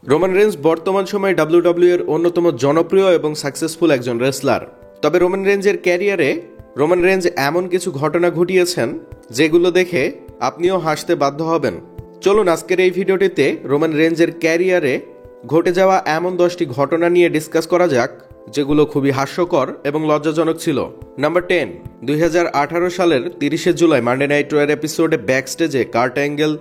Roman range বর্তমান সময়ে WWE এর অন্যতম জনপ্রিয় এবং সাকসেসফুল একজন রেসলার। তবে রোমান রেঞ্জের ক্যারিয়ারে রোমান রেঞ্জ এমন কিছু ঘটনা ঘটিয়েছেন যেগুলো দেখে আপনিও হাসতে বাধ্য হবেন। চলুন আজকের এই ভিডিওটিতে রোমান রেঞ্জের ক্যারিয়ারে ঘটে যাওয়া এমন 10টি ঘটনা নিয়ে ডিসকাস করা যাক যেগুলো খুবই হাস্যকর এবং লজ্জাজনক ছিল। নাম্বার 10, 2018 সালের 30 জুলাই মানডে নাইট রয়ের এপিসোডে ব্যাকস্টেজে কার্ট অ্যাঙ্গেল,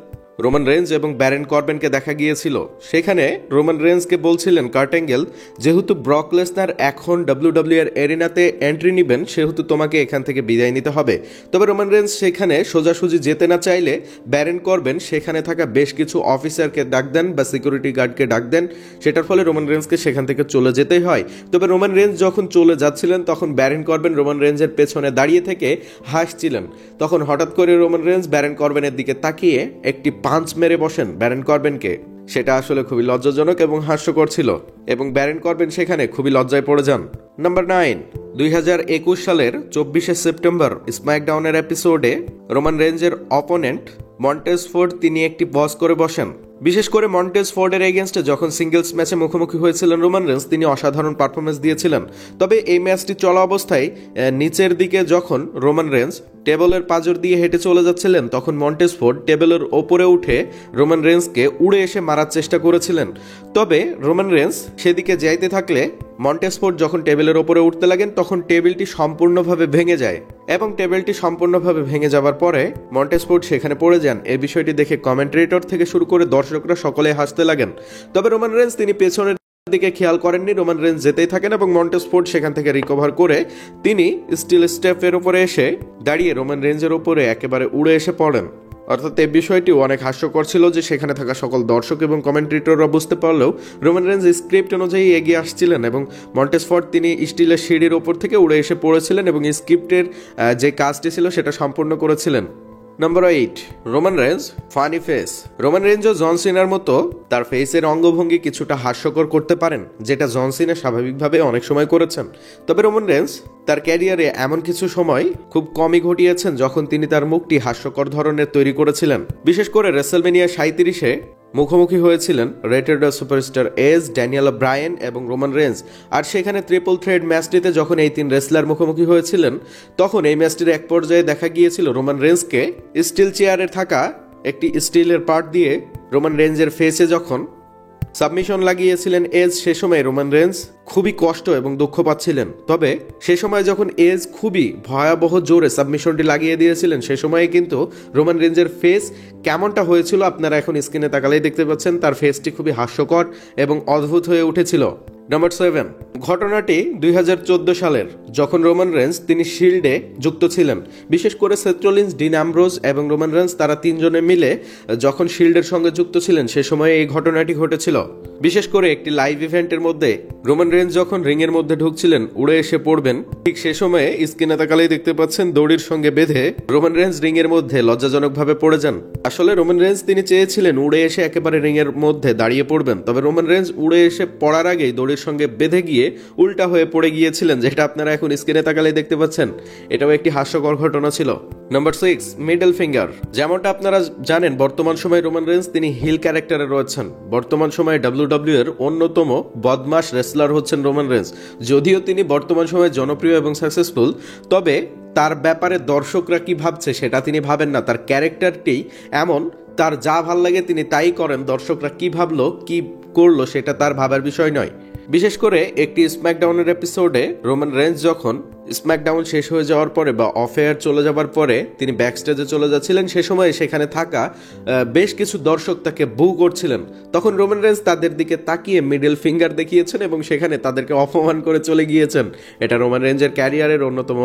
রোমান রেঞ্জ এবং ব্যারন করবেনকে দেখা গিয়েছিল। সেখানে রোমান রেঞ্জকে বলছিলেন কার্ট অ্যাঙ্গেল, যেহেতু ব্রক লেসনার এখন ডাব্লিউডাব্লিউ এর এরিনাতে এন্ট্রি নেবেন সেহেতু তোমাকে এখান থেকে বিদায় নিতে হবে। তবে রোমান রেঞ্জ সেখানে সোজাসুজি যেতে না চাইলে ব্যারন করবেন সেখানে থাকা বেশ কিছু অফিসারকে ডাক দেন বা সিকিউরিটি গার্ডকে ডাক দেন, সেটার ফলে রোমান রেঞ্জকে সেখান থেকে চলে যেতেই হয়। তবে রোমান রেঞ্জ যখন চলে যাচ্ছিলেন তখন ব্যারন করবেন রোমান রেঞ্জের পেছনে দাঁড়িয়ে থেকে হাসছিলেন। তখন হঠাৎ করে রোমান রেঞ্জ ব্যারন করবেনের দিকে তাকিয়ে একটি পাঞ্চ মেরে বসেন ব্যারন করবেনকে। সেটা আসলে খুবই লজ্জাজনক এবং হাস্যকর ছিল এবং ব্যারন করবেন সেখানে খুবই লজ্জায় পড়ে যান। নাম্বার 9, 2021 সালের 24 সেপ্টেম্বর স্ম্যাকডাউনের এপিসোডে রোমান রেঞ্জের অপোনেন্ট মন্টেজ ফোর্ড তিনি একটি বস করে বসেন। বিশেষ করে মন্টেজ ফোর্ডের এগেনস্টে যখন সিঙ্গেলস ম্যাচে মুখোমুখি হয়েছিলেন রোমান রেঞ্জ, তিনি অসাধারণ পারফরমেন্স দিয়েছিলেন। তবে এই ম্যাচটি চলা অবস্থায় নিচের দিকে যখন রোমান রেঞ্জ টেবলের পাঁজর দিয়ে হেঁটে চলে যাচ্ছিলেন তখন মন্টেজ ফোর্ড টেবলের ওপরে উঠে রোমান রেঞ্জকে উড়ে এসে মারার চেষ্টা করেছিলেন। তবে রোমান রেঞ্জ সেদিকে যাইতে থাকলে মন্টেজ ফোর্ড যখন টেবিলের ওপরে উঠতে লাগেন তখন টেবিলটি সম্পূর্ণভাবে ভেঙে যায় এবং টেবিলটি সম্পূর্ণভাবে ভেঙে যাবার পরে মন্টেজ ফোর্ড সেখানে পড়ে যান। এই বিষয়টি দেখে কমেন্ট্রেটর থেকে শুরু করে দর্শকরা সকলে হাসতে লাগেন। তবে রোমান রেঞ্জ তিনি পেছনের দিকে খেয়াল করেননি, রোমান রেঞ্জ যেতেই থাকেন এবং মন্টেজ ফোর্ড সেখান থেকে রিকভার করে তিনি স্টিল স্টেপের উপরে এসে দাঁড়িয়ে রোমান রেঞ্জের উপরে একেবারে উড়ে এসে পড়েন। অর্থাৎ এই বিষয়টি অনেক হাস্যকর ছিল যে সেখানে থাকা সকল দর্শক এবং কমেন্ট্রেটররা বুঝতে পারলেও রোমান রেঞ্জ স্ক্রিপ্ট অনুযায়ী এগিয়ে আসছিলেন এবং মন্টেজ ফোর্ড তিনি স্টিলের সিঁড়ির ওপর থেকে উড়ে এসে পড়েছিলেন এবং স্ক্রিপ্টের যে কাজটি ছিল সেটা সম্পূর্ণ করেছিলেন। Number 8, Roman Reigns funny face. Roman রেঞ্জও জন সিনার মতো তার ফেসের অঙ্গভঙ্গি কিছুটা হাস্যকর করতে পারেন, যেটা জন সিনা স্বাভাবিকভাবে অনেক সময় করেছেন। তবে রোমান রেঞ্জ তার ক্যারিয়ারে এমন কিছু সময় খুব কমই ঘটিয়েছেন যখন তিনি তার মুখটি হাস্যকর ধরনের তৈরি করেছিলেন। বিশেষ করে রেসলমেনিয়া 37-এ মুখোমুখি হয়েছিলেন rated superstar Edge, Daniel Bryan এবং রোমান রেঞ্জ। আর সেখানে ট্রিপল থ্রেড ম্যাচটিতে যখন এই তিন রেসলার মুখোমুখি হয়েছিলেন তখন এই ম্যাচটির এক পর্যায়ে দেখা গিয়েছিল রোমান রেঞ্জকে স্টিল চেয়ারে থাকা একটি স্টিলের পার্ট দিয়ে রোমান রেঞ্জের ফেসে যখন সাবমিশন লাগিয়েছিলেন এজ, সে সময় রোমান রেঞ্জ খুবই কষ্ট এবং দুঃখ পাচ্ছিলেন। তবে সে সময় যখন এজ খুবই ভয়াবহ জোরে সাবমিশনটি লাগিয়ে দিয়েছিলেন সে সময়ে কিন্তু রোমান রেঞ্জের ফেস কেমনটা হয়েছিল আপনারা এখন স্ক্রিনে তাকালেই দেখতে পাচ্ছেন। তার ফেসটি খুবই হাস্যকর এবং অদ্ভুত হয়ে উঠেছিল। নাম্বার 7, ঘটনাটি 2014 সালের, যখন রোমান রেঞ্জ তিনি শিল্ডে যুক্ত ছিলেন। বিশেষ করে সেথ রলিন্স, ডিন অ্যামব্রোজ এবং রোমান রেঞ্জ তারা তিনজনে মিলে যখন শিল্ডের সঙ্গে যুক্ত ছিলেন সে সময়ে এই ঘটনাটি ঘটেছিল। বিশেষ করে একটি লাইভ ইভেন্টের মধ্যে রোমান রেঞ্জ যখন রিংয়ের মধ্যে ঢুকছিলেন উড়ে এসে পড়বেন, ঠিক সে সময়ে স্ক্রিনে তাকালেই দেখতে পাচ্ছেন দড়ির সঙ্গে বেঁধে রোমান রেঞ্জ রিংয়ের মধ্যে লজ্জাজনকভাবে পড়ে যান। আসলে রোমান রেঞ্জ তিনি চেয়েছিলেন উড়ে এসে একেবারে রিংয়ের মধ্যে দাঁড়িয়ে পড়বেন, তবে রোমান রেঞ্জ উড়ে এসে পড়ার আগেই দড়ির সঙ্গে বেঁধে গিয়ে উল্টা হয়ে পড়ে গিয়েছিলেন, যেটা আপনারা এখন স্ক্রিনে তাকালেই দেখতে পাচ্ছেন। এটাও একটি হাস্যকর ঘটনা ছিল। Number 6, middle finger. যেমনটা আপনারা জানেন বর্তমান সময়ে রোমান রেঞ্জ তিনি হিল ক্যারেক্টারে রয়েছেন। বর্তমান সময়ে ডাব্লিউডাব্লিউ এর অন্যতম বদমাশ রেসলার হচ্ছেন রোমান রেঞ্জ। যদিও তিনি বর্তমান সময়ে জনপ্রিয় এবং সাকসেসফুল, তবে তার ব্যাপারে দর্শকরা কি ভাবছে সেটা তিনি ভাবেন না। তার ক্যারেক্টারটি এমন, তার যা ভাল লাগে তিনি তাই করেন, দর্শকরা কি ভাবলো কি করলো সেটা তার ভাবার বিষয় নয়। বিশেষ করে একটি স্ম্যাকডাউনের এপিসোডে রোমান রেঞ্জ যখন স্ম্যাকডাউন শেষ হয়ে যাওয়ার পরে বা অফ এয়ার চলে যাওয়ার পরে তিনি ব্যাকস্টেজে চলে যাচ্ছিলেন, সে সময় সেখানে থাকা বেশ কিছু দর্শক তাকে বু করছিলেন। তখন রোমান রেঞ্জ তাদের দিকে তাকিয়ে মিডল ফিঙ্গার দেখিয়েছেন এবং সেখানে তাদেরকে অপমান করে চলে গিয়েছেন। এটা রোমান রেঞ্জের ক্যারিয়ারের অন্যতম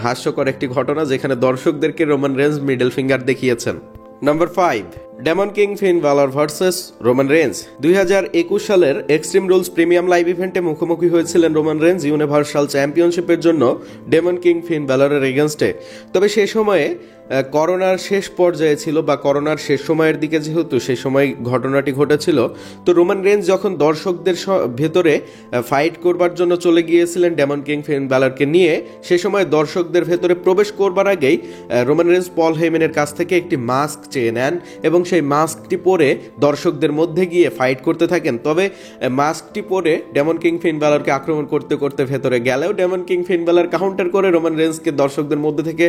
হাস্যকর একটি ঘটনা, যেখানে দর্শকদেরকে রোমান রেঞ্জ মিডল ফিঙ্গার দেখিয়েছেন। নাম্বার 5, ডেমন কিং ফিন বালার ভার্সেস রোমান রেঞ্জ। 2021 সালের এক্সট্রিম রুলস প্রিমিয়াম লাইভ ইভেন্টে মুখোমুখি হয়েছিলেন রোমান রেঞ্জ ইউনিভার্সাল চ্যাম্পিয়নশিপের জন্য ডেমন কিং ফিন বালারের এগেনস্টে। তবে সেই সময়ে করোনার শেষ পর্যায়ে ছিল বা করোনার শেষ সময়ের দিকে, যেহেতু সেই সময় ঘটনাটি ঘটেছিল। তো রোমান রেঞ্জ যখন দর্শকদের ভেতরে ফাইট করবার জন্য চলে গিয়েছিলেন ডেমন কিং ফিন ব্যালরকে নিয়ে, সে সময় দর্শকদের ভেতরে প্রবেশ করবার আগেই রোমান রেঞ্জ পল হেইম্যানের কাছ থেকে একটি মাস্ক চেয়ে নেন এবং সেই মাস্কটি পরে দর্শকদের মধ্যে গিয়ে ফাইট করতে থাকেন। তবে মাস্কটি পরে ডেমন কিং ফিন ব্যালরকে আক্রমণ করতে করতে ভেতরে গেলেও ডেমন কিং ফিন ব্যালর কাউন্টার করে রোমান রেঞ্জকে দর্শকদের মধ্যে থেকে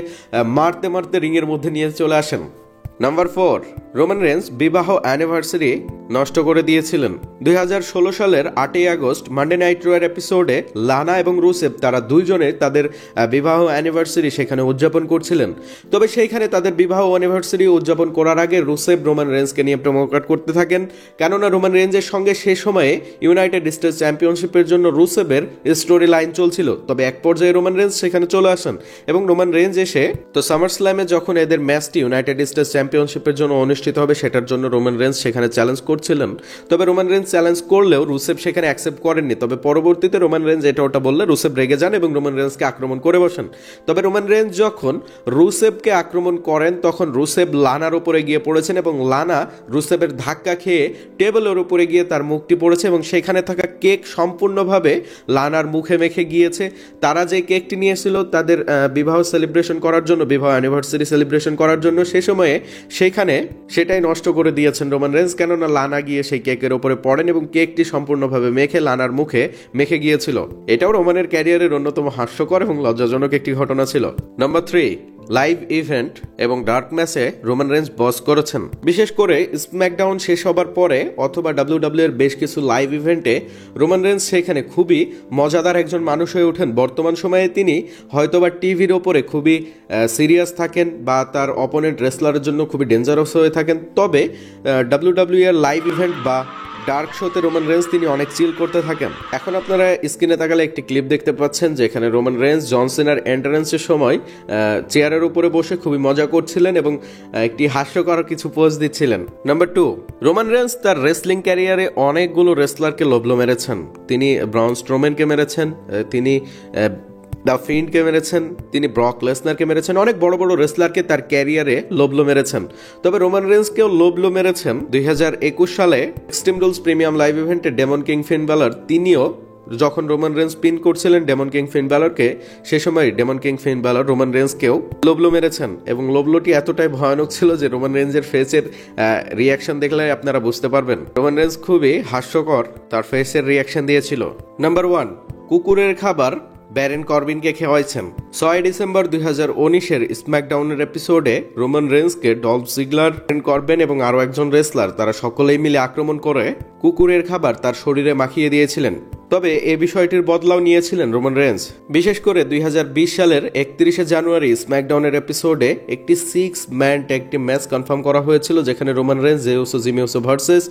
মারতে মারতে রিংয়ের মধ্যে নিয়ে চলে আসেন। নাম্বার 4, রোমান রেঞ্জ বিবাহ অ্যানিভার্সারি নষ্ট করে দিয়েছিলেন। 2016 সালের 8ই আগস্ট মানডে নাইট রয়ের এপিসোডে লানা এবং রুসেভ তারা দুইজনে তাদের বিবাহ অ্যানিভার্সারি সেখানে উদযাপন করছিলেন। তবে সেইখানে তাদের বিবাহ অ্যানিভার্সারি উদযাপন করার আগে রুসেভ রোমান রেঞ্জকে নিয়ে প্রমোট করতে থাকেন, কেননা রোমান রেঞ্জের সঙ্গে সে সময়ে ইউনাইটেড স্টেটস চ্যাম্পিয়নশিপের জন্য রুসেভের স্টোরি লাইন চলছিল। তবে এক পর্যায়ে রোমান রেঞ্জ সেখানে চলে আসেন এবং রোমান রেঞ্জ এসে তো সামার স্ল্যামে যখন এদের ম্যাচটি ইউনাইটেড স্টেটস চ্যাম্পিয়নশিপের জন্য অনুষ্ঠিত হবে সেটার জন্য রোমান রেঞ্জ সেখানে চ্যালেঞ্জ করছিলেন। তবে রোমান রেঞ্জ চ্যালেঞ্জ করলেও রুসেভ সেখানে অ্যাকসেপ্ট করেননি। তবে পরবর্তীতে রোমান রেঞ্জ এটা ওটা বললে রুসেভ রেগে যান এবং রোমান রেঞ্জকে আক্রমণ করে বসেন। তবে রোমান রেঞ্জ যখন রুসেভকে আক্রমণ করেন তখন রুসেভ লানার উপরে গিয়ে পড়েছেন এবং লানা রুসেভের ধাক্কা খেয়ে টেবিলের উপরে গিয়ে তার মুখটি পড়েছে এবং সেখানে থাকা কেক সম্পূর্ণভাবে লানার মুখে মেখে গিয়েছে। তারা যে কেকটি নিয়েছিল তাদের বিবাহ সেলিব্রেশন করার জন্য, বিবাহ অ্যানিভার্সারি সেলিব্রেশন করার জন্য, সে সময়ে সেইখানে সেটাই নষ্ট করে দিয়েছেন রোমান রেঞ্জ, কেননা লানা গিয়ে সেই কেকের উপরে পড়েন এবং কেকটি সম্পূর্ণভাবে মেখে লানার মুখে মেখে গিয়েছিল। এটাও রোমানের ক্যারিয়ারের অন্যতম হাস্যকর এবং লজ্জাজনক একটি ঘটনা ছিল। নাম্বার 3, লাইভ ইভেন্ট এবং ডার্ক ম্যাচে রোমান রেঞ্জ বস করেছেন। বিশেষ করে স্ম্যাকডাউন শেষ হবার পরে অথবা ডাব্লিউডাব্লিউ এর বেশ কিছু লাইভ ইভেন্টে রোমান রেঞ্জ সেখানে খুবই মজাদার একজন মানুষ হয়ে ওঠেন। বর্তমান সময়ে তিনি হয়তোবা টিভির ওপরে খুবই সিরিয়াস থাকেন বা তার অপোনেন্ট রেসলারের জন্য খুবই ডেঞ্জারাস হয়ে থাকেন। তবে ডাব্লিউডাব্লিউ এর লাইভ ইভেন্ট বা ডার্ক শোতে রোমান রেঞ্জ তিনি অনেক চিল করতে থাকেন। এখন আপনারা স্ক্রিনে তাকালে একটি ক্লিপ দেখতে পাচ্ছেন যেখানে রোমান রেঞ্জ জন সিনার এন্ট্রান্সের সময় চেয়ারের উপরে বসে খুবই মজা করছিলেন এবং একটি হাস্যকর কিছু পোজ দিচ্ছিলেন। নাম্বার 2, রোমান রেঞ্জ তার রেসলিং ক্যারিয়ারে অনেকগুলো রেসলারকে লবলো মেরেছেন। তিনি ব্রাউন স্ট্রোম্যানকে মেরেছেন, তিনি দ্য ফিন্ডকে মেরেছেন, তিনি ব্রক লেসনারকে মেরেছেন, অনেক বড় বড় রেসলারকে তার ক্যারিয়ারে লোবলো মেরেছেন। তবে রোমান রেঞ্জকেও লোবলো মেরেছেন 2021 সালে এক্সট্রিম রুলস প্রিমিয়াম লাইভ ইভেন্টে ডেমন কিং ফিন ব্যালর। তিনিও যখন রোমান রেঞ্জ পিন করছিলেন ডেমন কিং ফিন ব্যালরকে, সে সময় ডেমন কিং ফিন ব্যালর রোমান রেঞ্জকেও লোবলো মেরেছেন এবং লোবলোটি এতটাই ভয়ানক ছিল যে রোমান রেঞ্জের ফেসের রিয়াকশন দেখলে আপনারা বুঝতে পারবেন রোমান রেঞ্জ খুবই হাস্যকর তার ফেসের রিয়াকশন দিয়েছিল। নাম্বার 1, কুকুরের খাবার ব্যারেন কর্বিনকে খাওয়াইছেন। 6 ডিসেম্বর 2019-এর স্ম্যাকডাউনের এপিসোডে রোমান রেঞ্জকে ডলফ জিগলার, ব্যারেন কর্বিন এবং আরও একজন রেসলার তারা সকলেই মিলে আক্রমণ করে কুকুরের খাবার তার শরীরে মাখিয়ে দিয়েছিলেন। তবে এ বিষয়টির বদলাও নিয়েছিলেন রোমান রেঞ্জ। বিশেষ করে 2020 সালের 31 জানুয়ারি স্ম্যাকডাউনের এপিসোডে একটি 6 man tag team match confirm করা হয়েছিল যেখানে Roman Reigns, Jey Uso, Jimmy Uso versus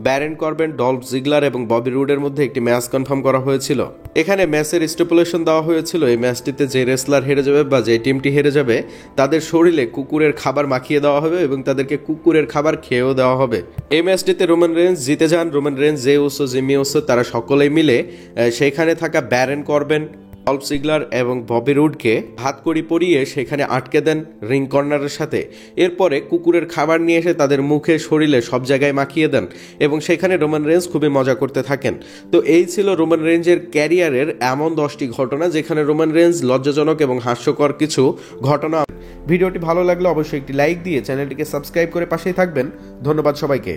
Baron Corbin, Dolph Ziggler এবং ববি রুডের মধ্যে একটি ম্যাচ কনফার্ম করা হয়েছিল। এখানে ম্যাচের স্টিপুলেশন দেওয়া হয়েছিল এই ম্যাচটিতে যে রেসলার হেরে যাবে বা যে টিমটি হেরে যাবে তাদের শরীরে কুকুরের খাবার মাখিয়ে দেওয়া হবে এবং তাদেরকে কুকুরের খাবার খেয়েও দেওয়া হবে। এই ম্যাচটিতে রোমান রেঞ্জ জিতে যান। Roman Reigns, Jey Uso, Jimmy Uso তারা সকলেই মিলে সেখানে থাকা ব্যারেন কর্বেন, ডলফ জিগলার এবং ববি রুডকে হাতকড়ি পরিয়ে সেখানে আটকে দেন রিং কর্নারের সাথে। এরপরে কুকুরের খাবার নিয়ে এসে তাদের মুখে, শরীরে সব জায়গায় মাখিয়ে দেন এবং সেখানে রোমান রেঞ্জ খুবই মজা করতে থাকেন। তো এই ছিল রোমান রেঞ্জের ক্যারিয়ারের এমন 10টি ঘটনা যেখানে রোমান রেঞ্জ লজ্জাজনক এবং হাস্যকর কিছু ঘটনা। ভিডিওটি ভালো লাগলে অবশ্যই একটি লাইক দিয়ে চ্যানেলটিকে সাবস্ক্রাইব করে পাশেই থাকবেন। ধন্যবাদ সবাইকে।